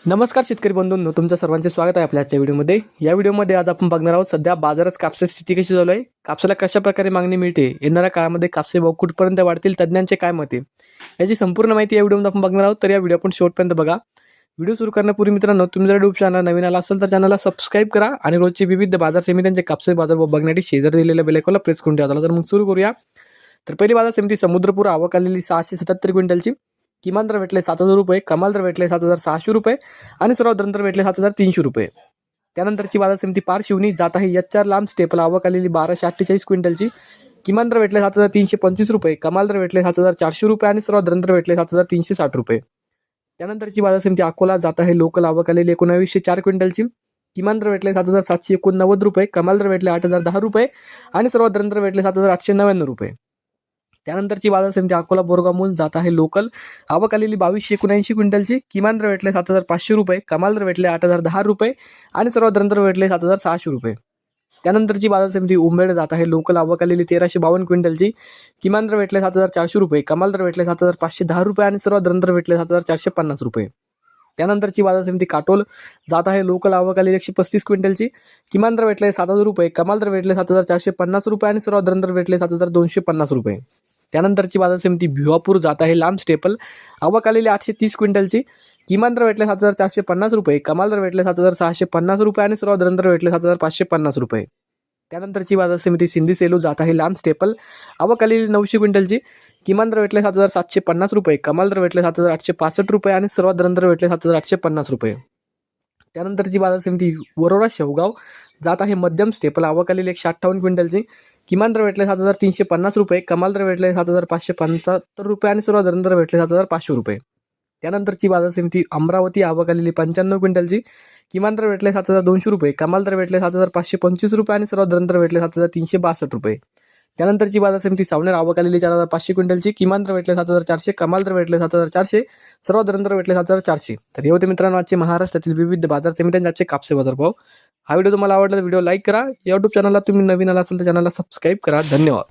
नमस्कार शेतकरी बंधूंनो, तुमचं सर्वांचे स्वागत आहे आपल्या आजच्या व्हिडिओमध्ये। या व्हिडिओमध्ये आज आपण बघणार आहोत सध्या बाजारात कापसाची स्थिती कशी चालू आहे, कापसाला कशा प्रकारे मागणी मिळते, येणाऱ्या काळामध्ये कापसाचे भाव कुठपर्यंत वाढतील, तज्ञांचे काय मत आहे, याची संपूर्ण माहिती या व्हिडिओमध्ये आपण बघणार आहोत। तर या व्हिडिओ आपण शेवटपर्यंत बघा। व्हिडिओ सुरू करण्यापूर्वी मित्रांनो, तुम्ही जर YouTube चॅनल नवीन आला असेल तर चॅनलला सबस्क्राइब करा आणि रोजचे विविध बाजार समित्यांचे कापसाचे बाजारभाव बघण्यासाठी शेजारी दिलेल्या बेल आयकॉनला प्रेस करून ठेवा। तर मग सुरू करूया। तर पहिली बाजार समिती समुद्रपूर आवक आलेली 677 क्विंटलची, किमान दर भेटले 7,000 रुपये, कमाल दर भेटले 7,600 रुपये आणि सर्वात दर भेटले 7,300 रुपये। त्यानंतरची बाजार समिती पार शिवनी जात आहे HR लांब स्टेपल आवक आलेली 1248 क्विंटलची, किमान दर भेटले 7,325 रुपये, कमाल दर भेटले 7,400 रुपये आणि सर्वात दर भेटले 7,360 रुपये। त्यानंतरची बाजार समिती अकोला जात आहे लोकल आवक आलेली 1904 क्विंटलची, किमान दर भेटले 7,789 रुपये, कमाल दर भेटले 8,010 रुपये आणि सर्वात दर भेटले 7,899 रुपये। त्यानंतरची बाजार समिती अकोला बोरगाव मूल जात आहे लोकल आवक आलेली 2279 क्विंटलची, किमान दर भेटले 7,500 रुपये, कमाल दर भेटले 8,010 रुपये आणि सर्वात दर भेटले 7,600 रुपये। त्यानंतरची बाजार समिती उंबेड जात आहे लोकल आवक आलेली 1352 क्विंटलची, किमान दर भेटले 7,400 रुपये, कमाल दर भेटले 7,510 रुपये आणि सर्वात दर भेटले 7,450 रुपये। त्यानंतरची बाजार समिती काटोल जात आहे लोकल आवक आलेली 135 क्विंटलची, किमान दर भेटले 7,000 रुपये, कमाल दर भेटले 7,450 रुपये आणि सर्वात दर भेटले 7,250 रुपये। त्यानंतरची बाजार समिती भिवापूर जात आहे लांब स्टेपल आवक आलेली 830 क्विंटलची, किमान दर भेटले 7,450 रुपये, कमाल दर भेटले 7,650 रुपये आणि सर्वात दर भेटले 7,550 रुपये। त्यानंतरची बाजार समिती सिंधी सेलू जात आहे लांब स्टेपल आवक आलेली 900 क्विंटलची, किमान दर भेटले 7,750 रुपये, कमाल दर भेटले 7,865 रुपये आणि सर्वात दर भेटले 7,850 रुपये। त्यानंतरची बाजार समिती वरोरा शेवगाव जात आहे मध्यम स्टेपल आवक आलेली 158 क्विंटलची, किमान दर भेटले 7,350 रुपये, कमाल दर भेटले 7,575 रुपये आणि सर्वात दर भेटले 7,500 रुपये। त्यानंतरची बाजार समिती अमरावती आवक आलेली 95 क्विंटलची, किमान दर भेटले 7,200 रुपये, कमाल दर भेटले 7,525 रुपये आणि सर्वात दर भेटले 7,362 रुपये। त्यानंतरची बाजार समिती सावनेर आवक आलेली 4,500 क्विंटलची, किमान दर भेटले 7,400, कमाल दर भेटले 7,400, सर्वात दर भेटले 7,400। तर हे होते मित्रांनो आजचे महाराष्ट्रातील विविध बाजार समित्यांचे आजचे कापसे बाजारभाव। हा व्हिडिओ तुम्हाला आवडला तर व्हिडिओ लाईक करा। YouTube चॅनलला तुम्ही नवीन आला असेल तर चॅनलला सबस्क्राइब करा। धन्यवाद।